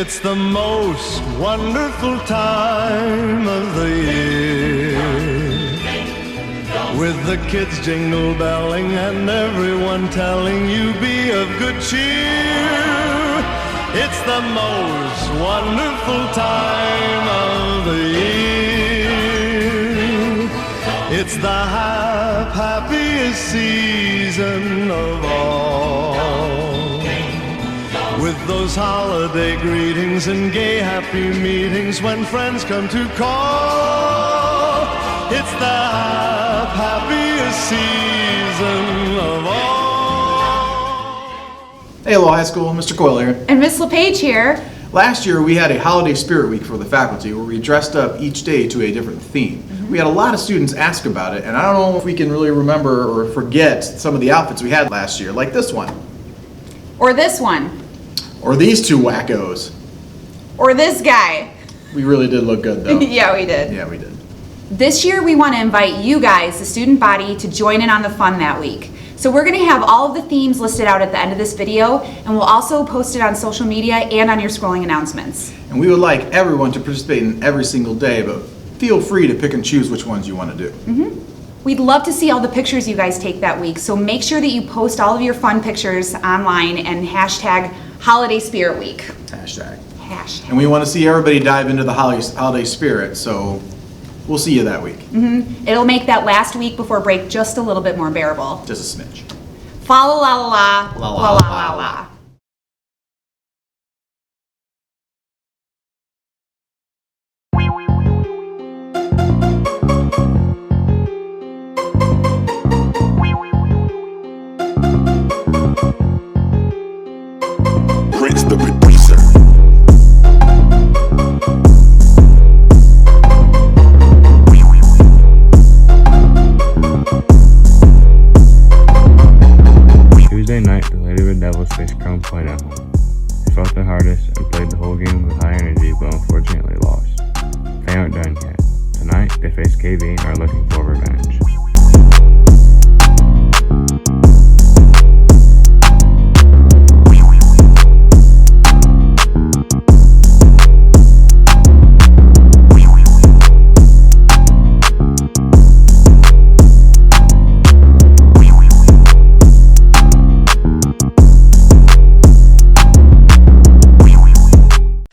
It's the most wonderful time of the year, with the kids jingle belling and everyone telling you be of good cheer. It's the most wonderful time of the year. It's the happiest season of all, with those holiday greetings and gay happy meetings when friends come to call. It's the happiest season of all. Hey, hello, high school. Mr. Coyle here. And Miss LePage here. Last year we had a holiday spirit week for the faculty where we dressed up each day to a different theme. We had a lot of students ask about it, and I don't know if we can really remember or forget some of the outfits we had last year, like this one. Or this one. Or these two wackos. Or this guy. We really did look good, though. Yeah, we did. Yeah, we did. This year we want to invite you guys, the student body, to join in on the fun that week. So we're going to have all of the themes listed out at the end of this video, and we'll also post it on social media and on your scrolling announcements. And we would like everyone to participate in every single day, but feel free to pick and choose which ones you want to do. We'd love to see all the pictures you guys take that week, so make sure that you post all of your fun pictures online and hashtag Holiday Spirit Week. Hashtag. Hashtag. And we want to see everybody dive into the holiday spirit, so we'll see you that week. It'll make that last week before break just a little bit more bearable. Just a smidge. Fa la la la la la la la. Prince the producer. Tuesday night, the Lady Red Devils faced Crown Point at home. They fought the hardest and played the whole game with high energy, but unfortunately lost. They aren't done yet. Tonight, they face KV and are looking for revenge.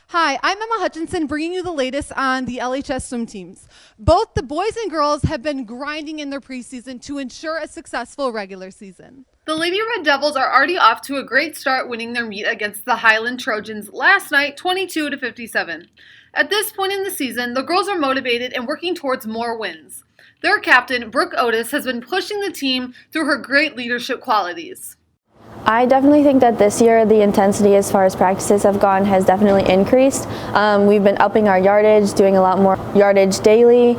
Hi, I'm Emma Hutchinson, bringing you the latest on the LHS swim teams. Both the boys and girls have been grinding in their preseason to ensure a successful regular season. The Lady Red Devils are already off to a great start, winning their meet against the Highland Trojans last night, 22-57. At this point in the season, the girls are motivated and working towards more wins. Their captain, Brooke Otis, has been pushing the team through her great leadership qualities. I definitely think that this year the intensity as far as practices have gone has definitely increased. We've been upping our yardage, doing a lot more yardage daily.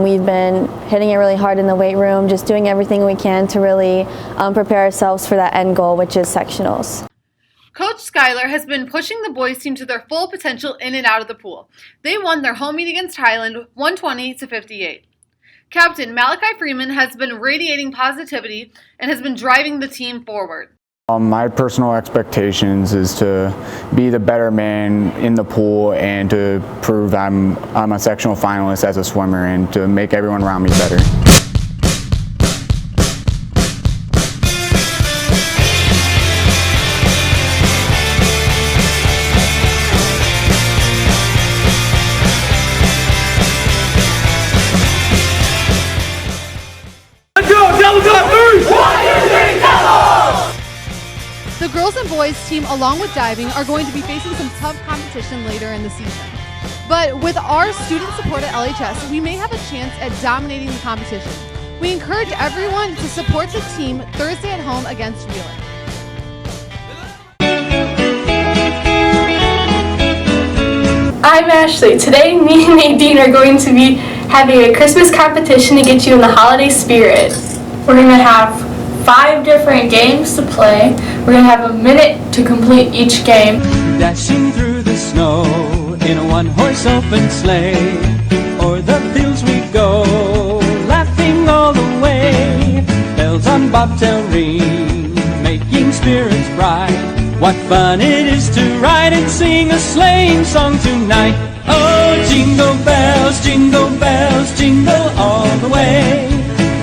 We've been hitting it really hard in the weight room, just doing everything we can to really prepare ourselves for that end goal, which is sectionals. Coach Schuyler has been pushing the boys team to their full potential in and out of the pool. They won their home meet against Highland 120-58. Captain Malachi Freeman has been radiating positivity and has been driving the team forward. My personal expectations is to be the better man in the pool and to prove I'm a sectional finalist as a swimmer and to make everyone around me better. The girls and boys team, along with diving, are going to be facing some tough competition later in the season. But with our student support at LHS, we may have a chance at dominating the competition. We encourage everyone to support the team Thursday at home against Wheeler. I'm Ashley. Today, me and Nadine are going to be having a Christmas competition to get you in the holiday spirit. We're going to have 5 different games to play. We're going to have a minute to complete each game. Dashing through the snow in a one-horse open sleigh, o'er the fields we go, laughing all the way. Bells on bobtail ring, making spirits bright, What fun it is to ride and sing a sleighing song tonight. Oh, jingle bells, jingle all the way.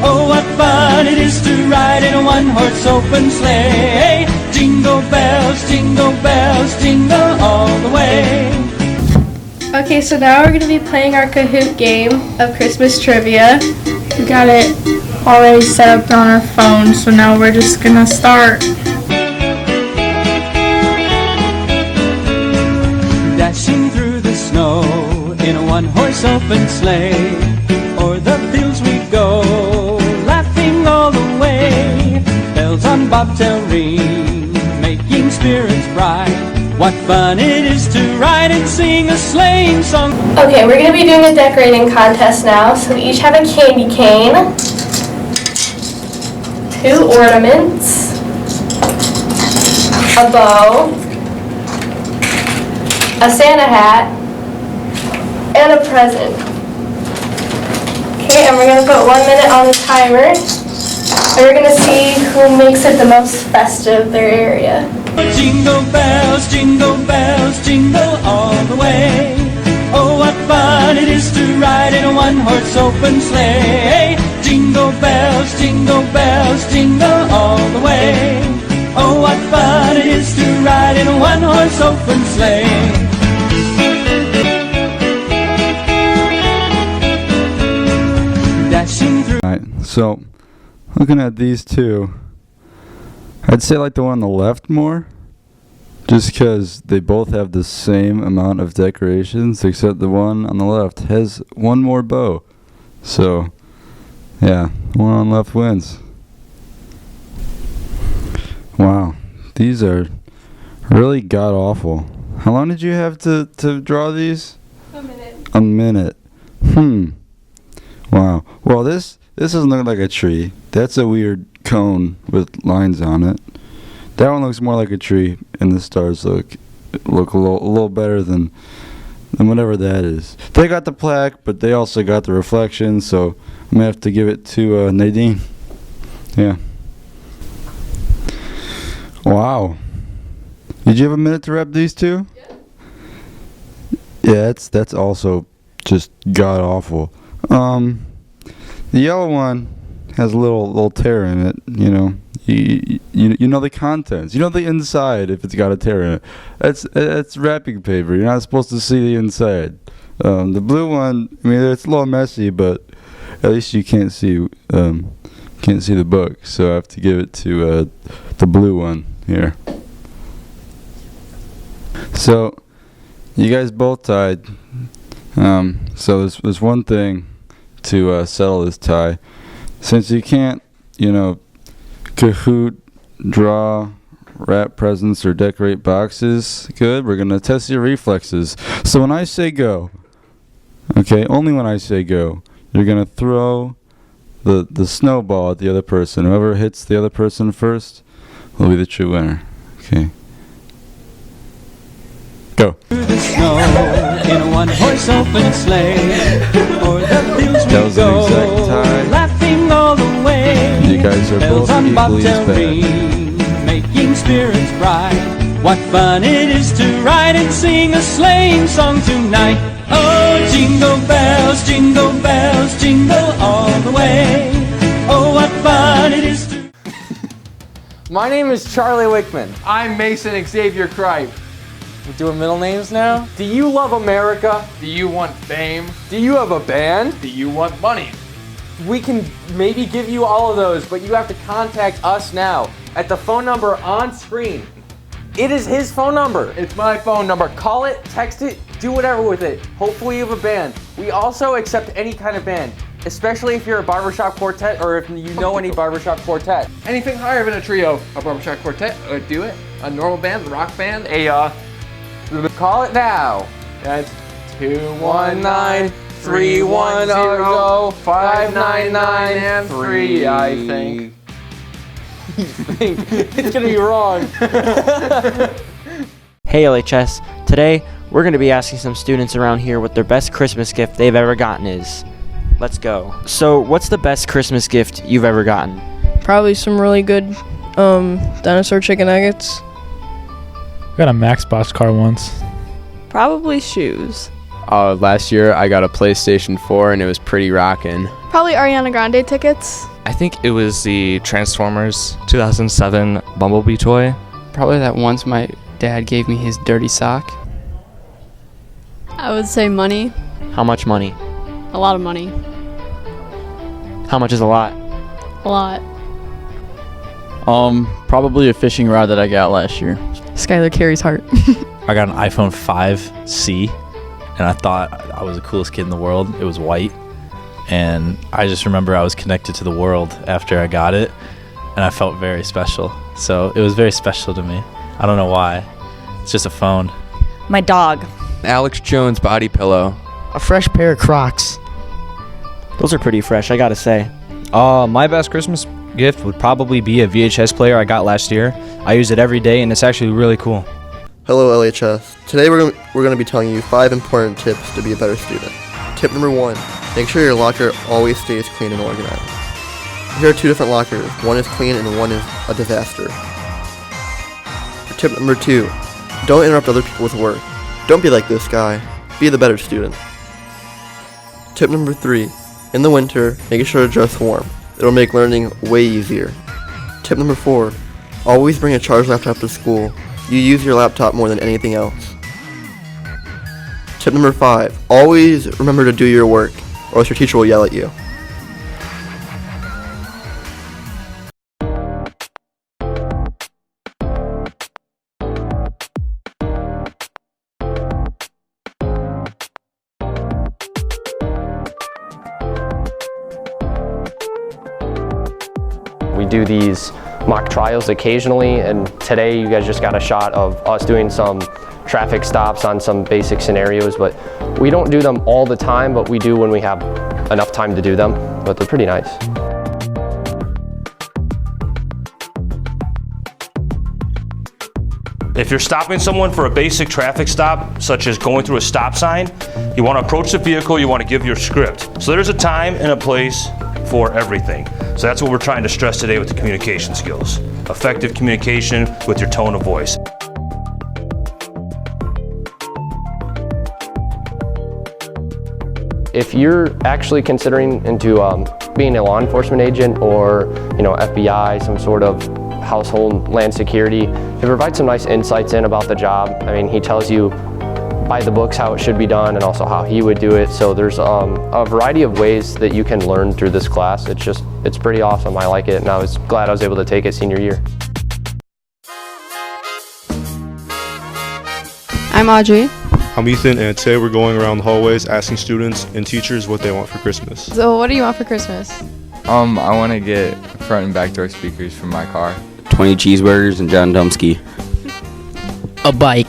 Oh, what fun it is to ride in a one-horse open sleigh. Jingle bells, jingle all the way. Okay, so now we're going to be playing our Kahoot game of Christmas trivia. We got it already set up on our phone, so now we're just going to start. Dashing through the snow in a one-horse open sleigh, o'er the fields we go, laughing all the way. Bells on bobtail ring, making spirits bright. What fun it is to ride and sing a sleighing song. Okay, we're going to be doing a decorating contest now. So we each have a candy cane, 2 ornaments, a bow, a Santa hat, and a present. Okay, and we're going to put 1 minute on the timer. And we're going to see who makes it the most festive, their area. Jingle bells, jingle all the way. Oh, what fun it is to ride in a one-horse open sleigh. Jingle bells, jingle all the way. Oh, what fun it is to ride in a one-horse open sleigh. Dashing through. Alright, so looking at these two, I'd say like the one on the left more, just because they both have the same amount of decorations, except the one on the left has one more bow. So, yeah, the one on the left wins. Wow, these are really god-awful. How long did you have to draw these? A minute. A minute. Wow. Well, this doesn't look like a tree. That's a weird cone with lines on it. That one looks more like a tree, and the stars look a little better than whatever that is. They got the plaque, but they also got the reflection, so I'm gonna have to give it to Nadine. Yeah. Wow. Did you have a minute to wrap these two? Yeah, that's also just god awful. The yellow one has a little tear in it, you know. You know the contents. You know the inside if it's got a tear in it. That's wrapping paper. You're not supposed to see the inside. The blue one, I mean, it's a little messy, but at least you can't see the book. So I have to give it to the blue one here. So you guys both tied. So there's one thing to settle this tie. Since you can't, you know, Kahoot, draw, wrap presents, or decorate boxes good, we're going to test your reflexes. So when I say go, okay, only when I say go, you're going to throw the snowball at the other person. Whoever hits the other person first will be the true winner. Okay. Go. Through the snow in a one-horse open sleigh, o'er the fields That we was an go, exact tie. laughing all the way. You guys are Bells both on equally as bobtail bad. ring, making spirits bright. What fun it is to ride and sing a sleighing song tonight. Oh, jingle bells, jingle all the way. Oh, what fun it is to... My name is Charlie Wickman. I'm Mason Xavier Kripe. We're doing middle names now? Do you love America? Do you want fame? Do you have a band? Do you want money? We can maybe give you all of those, but you have to contact us now at the phone number on screen. It is his phone number. It's my phone number. Call it, text it, do whatever with it. Hopefully you have a band. We also accept any kind of band, especially if you're a barbershop quartet or if you know any barbershop quartet. Anything higher than a trio, a barbershop quartet, would do it. A normal band, a rock band, a Call it now. That's 219-310-599-3, I think. It's gonna be wrong. Hey LHS, today we're going to be asking some students around here what their best Christmas gift they've ever gotten is. Let's go. So what's the best Christmas gift you've ever gotten? Probably some really good dinosaur chicken nuggets. I got a Max box car once. Probably shoes. Last year I got a PlayStation 4 and it was pretty rockin'. Probably Ariana Grande tickets. I think it was the Transformers 2007 Bumblebee toy. Probably that once my dad gave me his dirty sock. I would say money. How much money? A lot of money. How much is a lot? A lot. Probably a fishing rod that I got last year. Skylar Carey's heart. I got an iPhone 5C, and I thought I was the coolest kid in the world. It was white, and I just remember I was connected to the world after I got it, and I felt very special. So it was very special to me. I don't know why. It's just a phone. My dog. Alex Jones body pillow. A fresh pair of Crocs. Those are pretty fresh, I gotta say. My best Christmas gift would probably be a VHS player I got last year. I use it every day and it's actually really cool. Hello LHS. Today we're going to be telling you 5 important tips to be a better student. Tip number 1, make sure your locker always stays clean and organized. Here are 2 different lockers, one is clean and one is a disaster. Tip number 2, don't interrupt other people with work. Don't be like this guy, be the better student. Tip number 3, in the winter, make sure to dress warm. It'll make learning way easier. Tip number 4, always bring a charged laptop to school. You use your laptop more than anything else. Tip number 5, always remember to do your work, or else your teacher will yell at you. We do these mock trials occasionally, and today you guys just got a shot of us doing some traffic stops on some basic scenarios, but we don't do them all the time, but we do when we have enough time to do them, but they're pretty nice. If you're stopping someone for a basic traffic stop, such as going through a stop sign, you want to approach the vehicle, you want to give your script. So there's a time and a place for everything. So that's what we're trying to stress today with the communication skills. Effective communication with your tone of voice. If you're actually considering into being a law enforcement agent or FBI, some sort of household land security, he provides some nice insights in about the job. I mean, he tells you by the books how it should be done and also how he would do it. So there's a variety of ways that you can learn through this class. It's pretty awesome. I like it, and I was glad I was able to take it senior year. I'm Audrey. I'm Ethan, and today we're going around the hallways asking students and teachers what they want for Christmas. So what do you want for Christmas? I want to get front and back door speakers for my car. 20 cheeseburgers and John Dumsky. A bike.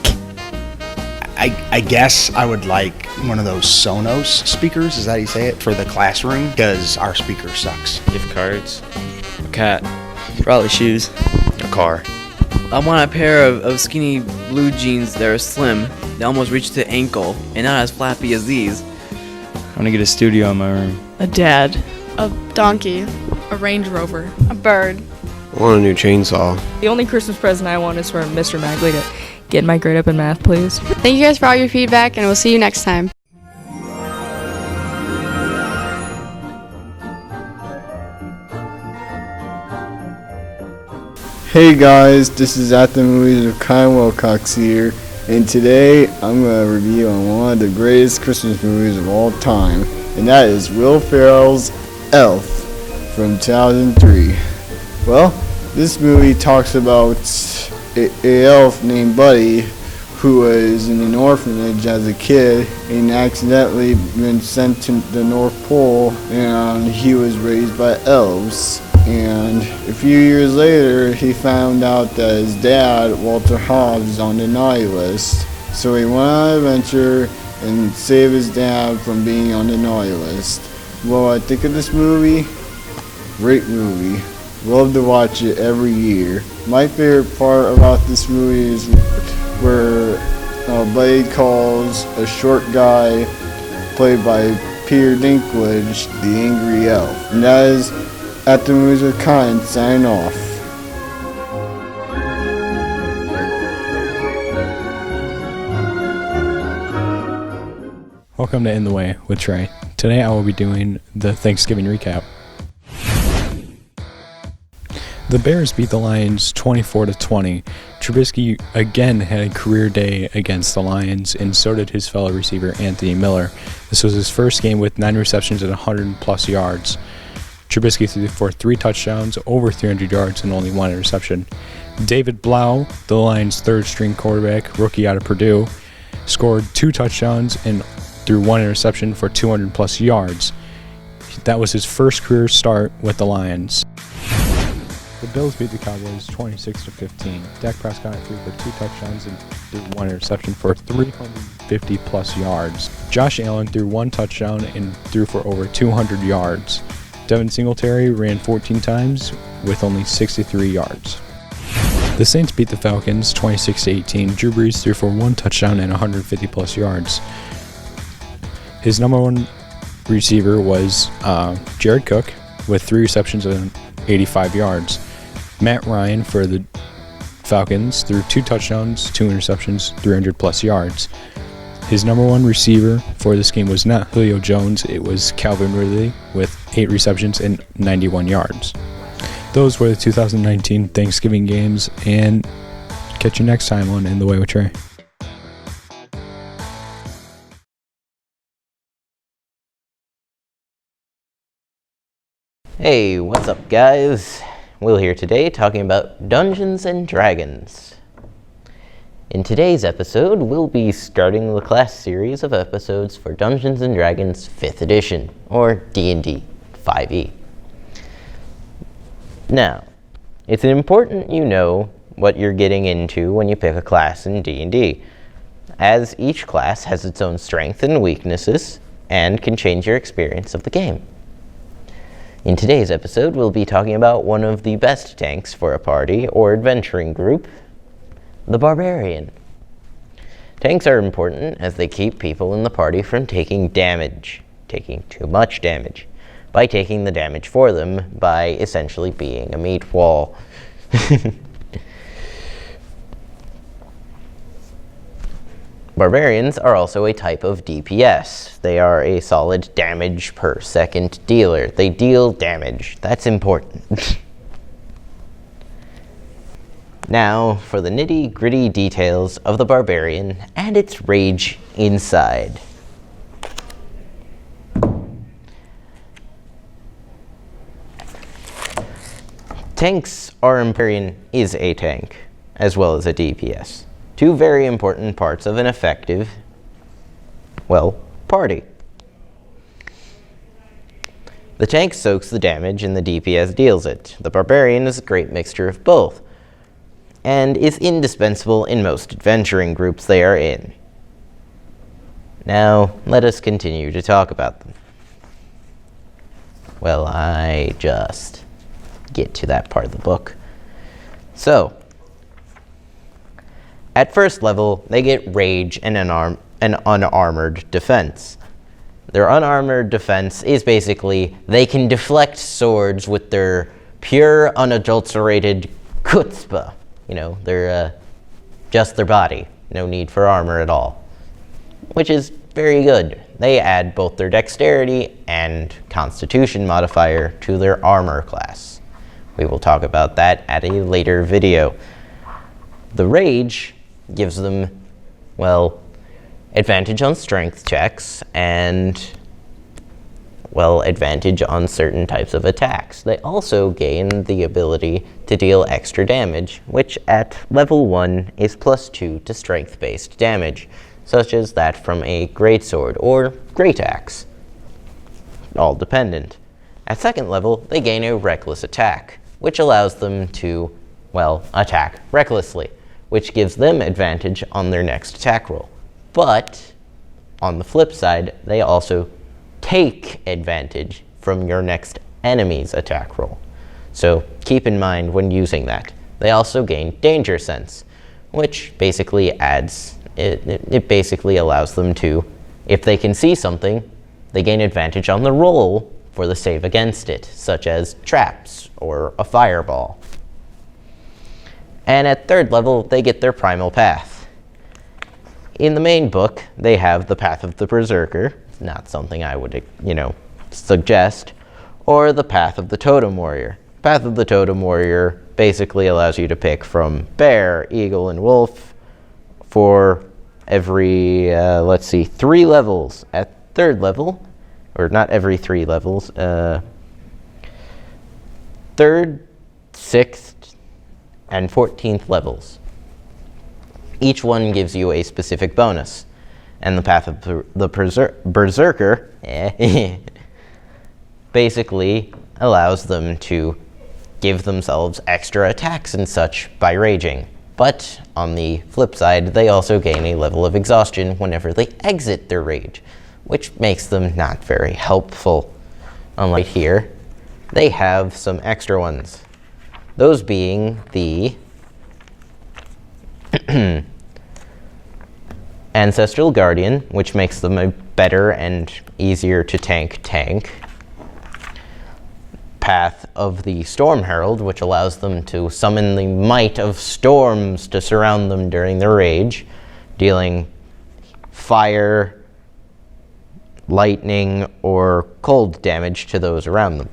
I guess I would like one of those Sonos speakers, is that how you say it, for the classroom, because our speaker sucks. Gift cards. A cat. Probably shoes. A car. I want a pair of skinny blue jeans that are slim. They almost reach the ankle and not as flappy as these. I want to get a studio in my room. A dad. A donkey. A Range Rover. A bird. I want a new chainsaw. The only Christmas present I want is for Mr. Magley to get my grade up in math, please. Thank you guys for all your feedback, and we'll see you next time. Hey guys, this is At the Movies with Kyle Wilcox here, and today I'm going to review on one of the greatest Christmas movies of all time, and that is Will Ferrell's Elf from 2003. Well, this movie talks about a elf named Buddy who was in an orphanage as a kid and accidentally been sent to the North Pole, and he was raised by elves. And a few years later, he found out that his dad, Walter Hobbs, is on the naughty list. So he went on an adventure and saved his dad from being on the naughty list. Well, I think of this movie, great movie. Love to watch it every year. My favorite part about this movie is where Buddy calls a short guy, played by Peter Dinklage, the angry elf. And that is At the Movies with Kind, signing off. Welcome to In the Way with Trey. Today I will be doing the Thanksgiving recap. The Bears beat the Lions 24-20. Trubisky again had a career day against the Lions, and so did his fellow receiver Anthony Miller. This was his first game with 9 receptions and 100+ yards. Trubisky threw for 3 touchdowns, over 300 yards, and only 1 interception. David Blau, the Lions' third-string quarterback, rookie out of Purdue, scored 2 touchdowns and threw 1 interception for 200+ yards. That was his first career start with the Lions. The Bills beat the Cowboys 26-15. Dak Prescott threw for 2 touchdowns and threw 1 interception for 350+ yards. Josh Allen threw 1 touchdown and threw for over 200 yards. Devin Singletary ran 14 times with only 63 yards. The Saints beat the Falcons 26-18. Drew Brees threw for 1 touchdown and 150+ yards. His number 1 receiver was Jared Cook with 3 receptions and 85 yards. Matt Ryan for the Falcons threw 2 touchdowns, 2 interceptions, 300+ yards. His number 1 receiver for this game was not Julio Jones, it was Calvin Ridley with 8 receptions and 91 yards. Those were the 2019 Thanksgiving games, and catch you next time on In the Way with Trey. Hey, what's up guys? Will here today talking about Dungeons and Dragons. In today's episode, we'll be starting the class series of episodes for Dungeons and Dragons 5th edition, or D&D 5e. Now, it's important you know what you're getting into when you pick a class in D&D, as each class has its own strengths and weaknesses, and can change your experience of the game. In today's episode, we'll be talking about one of the best tanks for a party or adventuring group, the Barbarian. Tanks are important as they keep people in the party from taking too much damage, by taking the damage for them by essentially being a meat wall. Barbarians are also a type of DPS. They are a solid damage per second dealer. They deal damage. That's important. Now, for the nitty-gritty details of the Barbarian and its rage inside. Barbarian is a tank, as well as a DPS. 2 very important parts of an effective, party. The tank soaks the damage and the DPS deals it. The Barbarian is a great mixture of both, and is indispensable in most adventuring groups they are in. Now, let us continue to talk about them. Well, I just get to that part of the book. So, at first level, they get Rage and an unarmored defense. Their unarmored defense is basically they can deflect swords with their pure, unadulterated chutzpah. You know, they're just their body. No need for armor at all. Which is very good. They add both their dexterity and constitution modifier to their armor class. We will talk about that at a later video. The Rage gives them, advantage on strength checks and, advantage on certain types of attacks. They also gain the ability to deal extra damage, which at level 1 is +2 to strength-based damage, such as that from a greatsword or great axe. All dependent. At second level, they gain a reckless attack, which allows them to, attack recklessly, which gives them advantage on their next attack roll. But, on the flip side, they also take advantage from your next enemy's attack roll. So keep in mind when using that. They also gain Danger Sense, which basically it basically allows them to, if they can see something, they gain advantage on the roll for the save against it, such as traps or a fireball. And at third level, they get their Primal Path. In the main book, they have the Path of the Berserker, not something I would, suggest, or the Path of the Totem Warrior. Path of the Totem Warrior basically allows you to pick from bear, eagle, and wolf for every, 3 levels. At 3rd level, or not every 3 levels, 3rd, 6th, and 14th levels. Each one gives you a specific bonus. And the Path of the Berserker basically allows them to give themselves extra attacks and such by raging. But on the flip side, they also gain a level of exhaustion whenever they exit their rage, which makes them not very helpful. Unlike here, they have some extra ones. Those being the Ancestral Guardian, which makes them a better and easier to tank. Path of the Storm Herald, which allows them to summon the might of storms to surround them during their rage, dealing fire, lightning, or cold damage to those around them.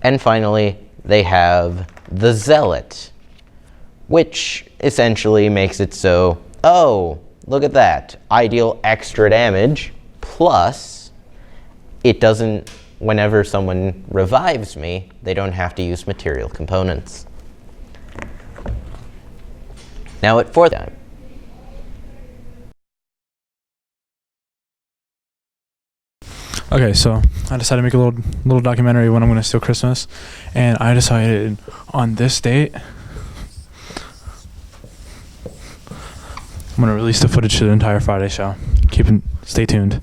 And finally, they have the Zealot, which essentially makes it so, oh, look at that, I deal extra damage, plus it doesn't, whenever someone revives me, they don't have to use material components. Now at 4th time. Okay, so I decided to make a little documentary when I'm going to steal Christmas, and I decided on this date I'm going to release the footage to the entire Friday show. Stay tuned.